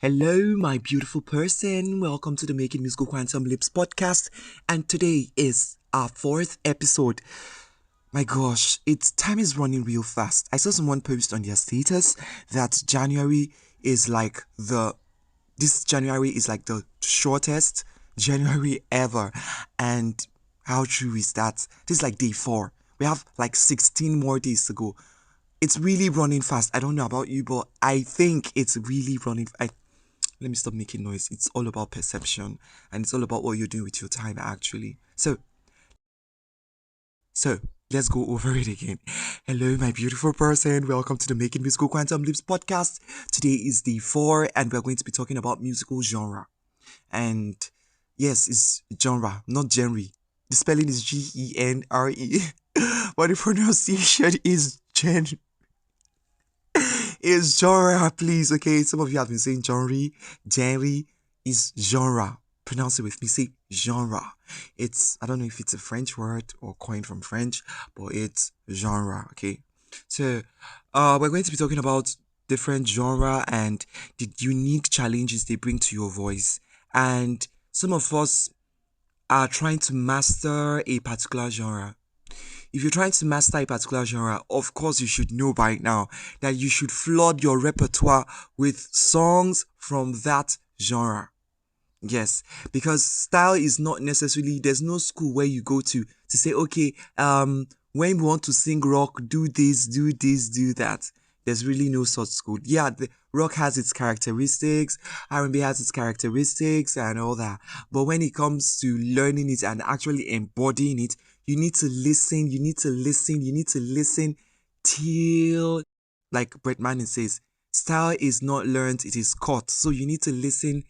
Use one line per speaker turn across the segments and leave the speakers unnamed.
Hello, my beautiful person. Welcome to the Making Musical Quantum Lips podcast. And today is our fourth episode. My gosh, time is running real fast. I saw someone post on their status that this January is like the shortest January ever. And how true is that? This is like day 4. We have like 16 more days to go. It's really running fast. I don't know about you, but I think it's really running. Let me stop making noise. It's all about perception, and it's all about what you're doing with your time, actually. So let's go over it again. Hello, my beautiful person. Welcome to the Making Musical Quantum Leaps podcast. Today is day 4, and we're going to be talking about musical genre. And yes, it's genre, not genre. The spelling is Genre, but the pronunciation is genre, please. Okay, some of you have been saying genre is genre. Pronounce it with me. Say genre. I don't know if it's a French word or coined from French, but it's genre. Okay, so we're going to be talking about different genre and the unique challenges they bring to your voice. And some of us are trying to master a particular genre. If you're trying to master a particular genre, of course you should know by now that you should flood your repertoire with songs from that genre. Yes, because style is not necessarily, there's no school where you go to say, okay, when we want to sing rock, do this, do that. There's really no such school. Yeah, the rock has its characteristics, R&B has its characteristics and all that. But when it comes to learning it and actually embodying it, you need to listen, till, like Brett Manning says, style is not learned, it is caught. So you need to listen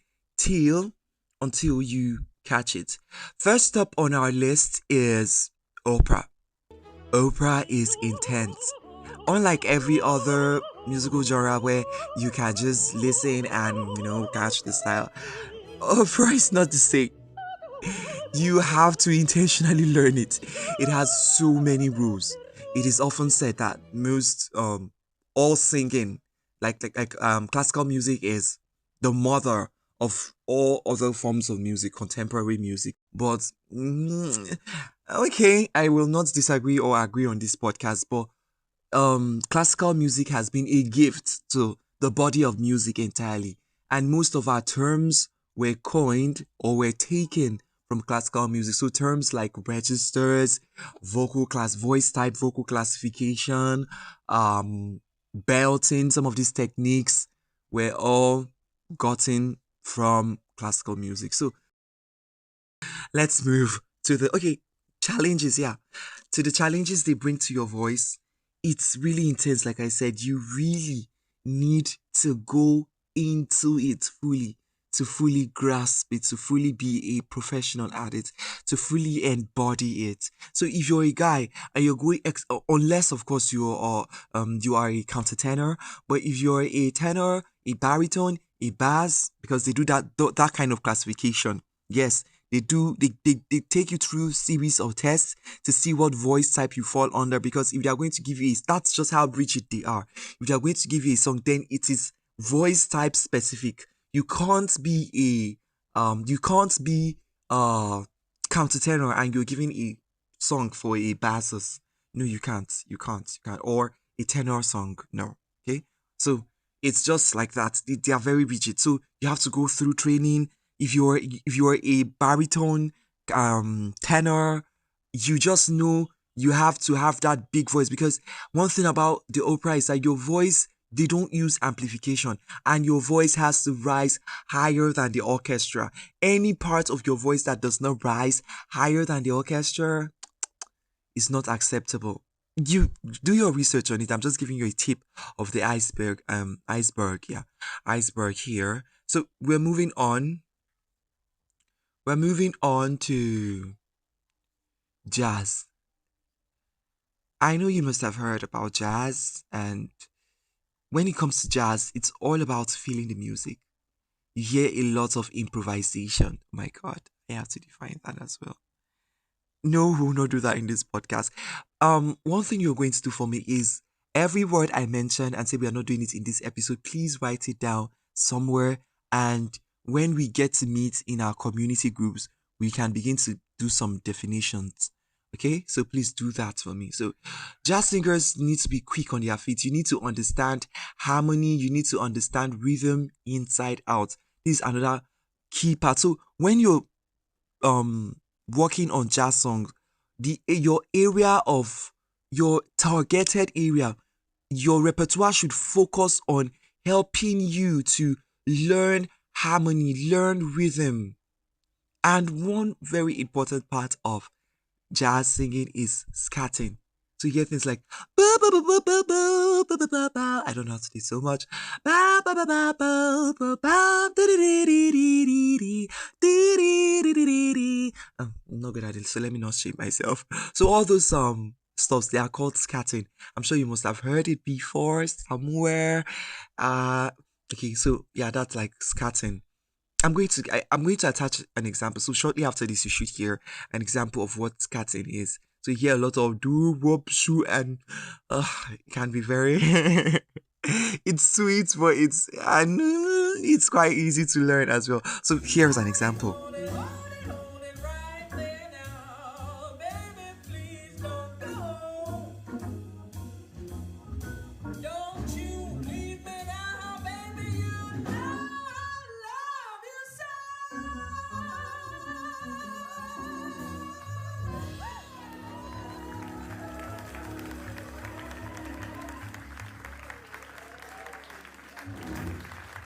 until you catch it. First up on our list is opera. Opera is intense. Unlike every other musical genre where you can just listen and, catch the style, opera is not the same. You have to intentionally learn it. It has so many rules. It is often said that most all singing, classical music is the mother of all other forms of music, contemporary music. But okay, I will not disagree or agree on this podcast. But classical music has been a gift to the body of music entirely, and most of our terms were coined or were taken from classical music. So terms like registers, voice type, vocal classification, belting, some of these techniques were all gotten from classical music. So let's move to the challenges. Yeah, to the challenges they bring to your voice. It's really intense. Like I said, you really need to go into it fully, to fully grasp it, to fully be a professional at it, to fully embody it. So if you're a guy and you're going, unless of course you are a countertenor, but if you're a tenor, a baritone, a bass, because they do that kind of classification. Yes, they do. They take you through series of tests to see what voice type you fall under. Because if they are going to give you that's just how rigid they are. If they are going to give you a song, then it is voice type specific. You can't be a countertenor and you're giving a song for a bassist. No, you can't. Or a tenor song. No. Okay. So it's just like that. They are very rigid. So you have to go through training. If you're a baritone tenor, you just know you have to have that big voice, because one thing about the opera is that your voice, they don't use amplification, and your voice has to rise higher than the orchestra. Any part of your voice that does not rise higher than the orchestra is not acceptable. You do your research on it. I'm just giving you a tip of the iceberg here. So we're moving on. We're moving on to jazz. I know you must have heard about jazz, and when it comes to jazz, it's all about feeling the music. You hear a lot of improvisation. My God, I have to define that as well. No, we will not do that in this podcast. One thing you're going to do for me is every word I mention and say we are not doing it in this episode, please write it down somewhere And when we get to meet in our community groups, we can begin to do some definitions. Okay, so please do that for me. So, jazz singers need to be quick on their feet. You need to understand harmony, you need to understand rhythm inside out. This is another key part. So, when you're um working on jazz songs, the your area of your targeted area, your repertoire should focus on helping you to learn harmony, learn rhythm. And one very important part of jazz singing is scatting. So you hear things like ba ba ba ba ba ba ba ba ba ba. I don't know how to do it so much. Ba ba ba ba ba ba ba dee dee dee dee dee dee dee dee dee dee dee. I'm not good at it, so let me not shame myself. So all those stuffs, they are called scatting. I'm sure you must have heard it before somewhere. Uh okay, so yeah, that's like scatting. I'm going to attach an example. So shortly after this, you should hear an example of what scatting is. So you hear a lot of do whoop shoo and it can be very it's sweet, but it's quite easy to learn as well. So here's an example.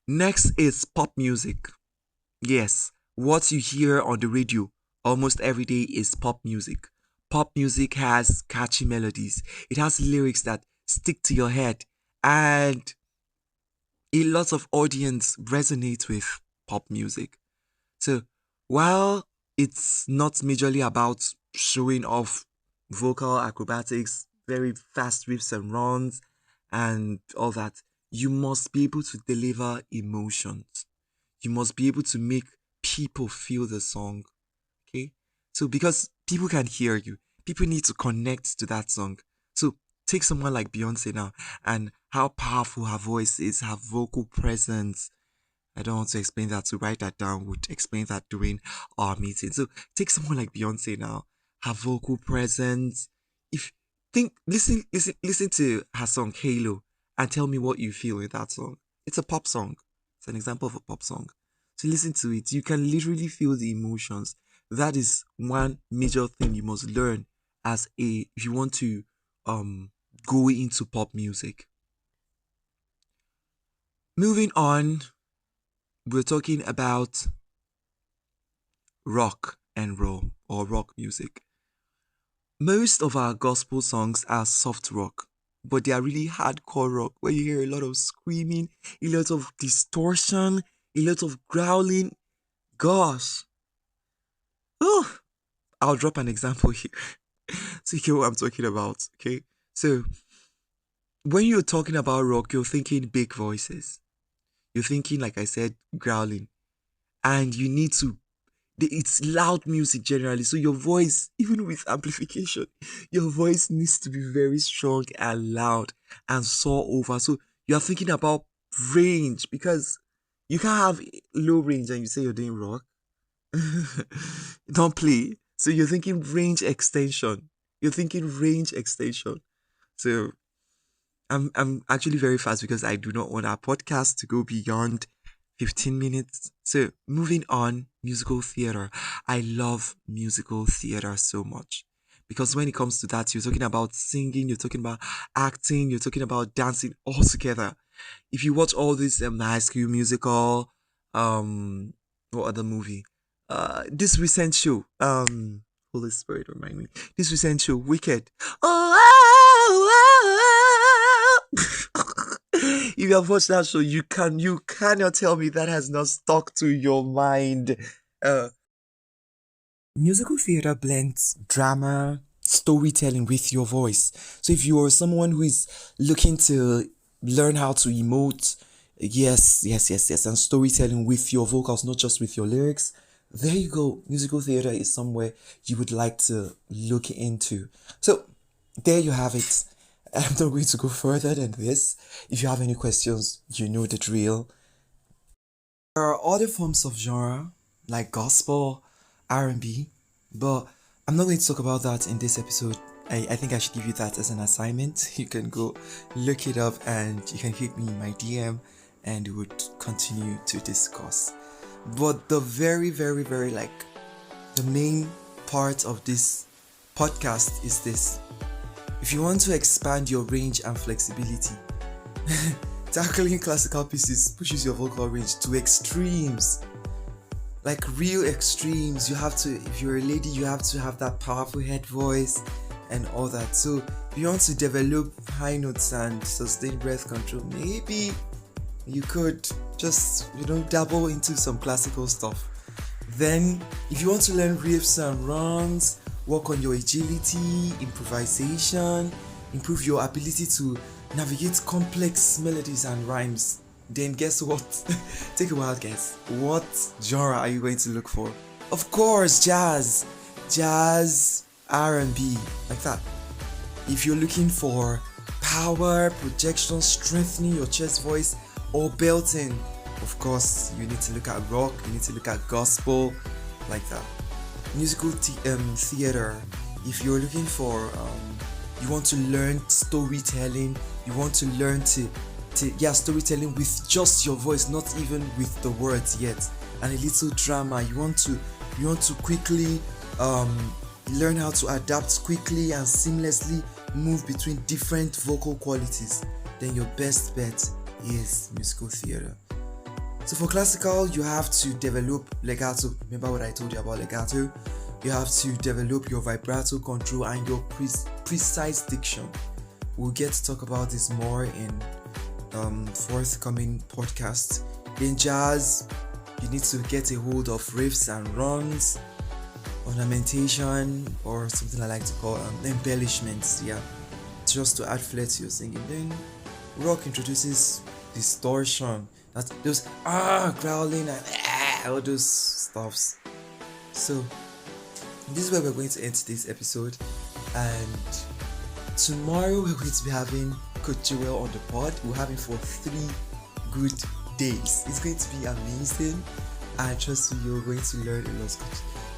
Next is pop music. Yes, what you hear on the radio almost every day is pop music. Pop music has catchy melodies. It has lyrics that stick to your head, and a lot of audience resonate with pop music. So while it's not majorly about showing off vocal acrobatics, very fast riffs and runs, and all that, you must be able to deliver emotions. You must be able to make people feel the song. Okay? So because people can hear you, people need to connect to that song. So take someone like Beyonce now and how powerful her voice is, her vocal presence. I don't want to explain that, so write that down. Would explain that during our meeting. So take someone like Beyonce now, her vocal presence. If listen to her song Halo and tell me what you feel with that song. It's a pop song. It's an example of a pop song. So listen to it. You can literally feel the emotions. That is one major thing you must learn as a if you want to um go into pop music. Moving on, we're talking about rock and roll or rock music. Most of our gospel songs are soft rock, but they are really hardcore rock where you hear a lot of screaming, a lot of distortion, a lot of growling. Gosh. Oh, I'll drop an example here so you hear what I'm talking about. Okay. So when you're talking about rock, you're thinking big voices. You're thinking, like I said, growling. And you need to it's loud music generally. So your voice, even with amplification, your voice needs to be very strong and loud and soar over. So you're thinking about range because you can't have low range and you say you're doing rock. Don't play. So you're thinking range extension. You're thinking range extension. So I'm actually very fast because I do not want our podcast to go beyond 15 minutes. So, moving on, musical theater. I love musical theater so much. Because when it comes to that, you're talking about singing, you're talking about acting, you're talking about dancing all together. If you watch all this High School Musical, what other movie? This recent show, Holy Spirit, remind me. This recent show, Wicked. If you have watched that show, you cannot tell me that has not stuck to your mind. Uh, Musical theater blends drama, storytelling with your voice. So if you are someone who is looking to learn how to emote, yes, and storytelling with your vocals, not just with your lyrics, there you go. Musical theater is somewhere you would like to look into. So there you have it. I'm not going to go further than this. If you have any questions, you know the drill. There are other forms of genre like gospel, R&B, but I'm not going to talk about that in this episode. I think I should give you that as an assignment. You can go look it up and you can hit me in my DM and we would continue to discuss. But the very, very, very the main part of this podcast is this. If you want to expand your range and flexibility, tackling classical pieces pushes your vocal range to extremes. Like real extremes. You have to, if you're a lady, you have to have that powerful head voice and all that. So if you want to develop high notes and sustained breath control, maybe you could just, dabble into some classical stuff. Then if you want to learn riffs and runs, work on your agility, improvisation, improve your ability to navigate complex melodies and rhymes, then guess what? Take a wild guess. What genre are you going to look for? Of course, jazz, R&B, like that. If you're looking for power, projection, strengthening your chest voice, or belting, of course, you need to look at rock, you need to look at gospel, like that. Musical theater. If you're looking for, you want to learn storytelling, you want to learn storytelling with just your voice, not even with the words yet, and a little drama. You want to quickly learn how to adapt quickly and seamlessly move between different vocal qualities, then your best bet is musical theater. So for classical, you have to develop legato. Remember what I told you about legato? You have to develop your vibrato control and your precise diction. We'll get to talk about this more in forthcoming podcasts. In jazz, you need to get a hold of riffs and runs, ornamentation, or something I like to call embellishments, just to add flair to your singing. Then rock introduces distortion, that's those growling and all those stuffs. So this is where we're going to end today's episode, and tomorrow we're going to be having Coach Joel on the pod. We're having for 3 good days. It's going to be amazing, and trust me, you're going to learn a lot.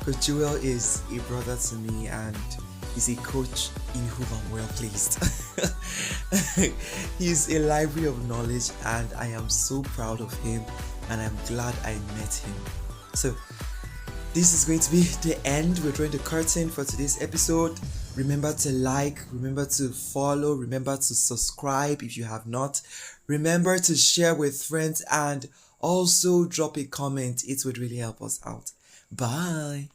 Coach Joel is a brother to me, and he's a coach in whom I'm well placed. He's a library of knowledge, and I am so proud of him, and I'm glad I met him. So this is going to be the end. We're drawing the curtain for today's episode. Remember to like, remember to follow, remember to subscribe if you have not. Remember to share with friends and also drop a comment. It would really help us out. Bye.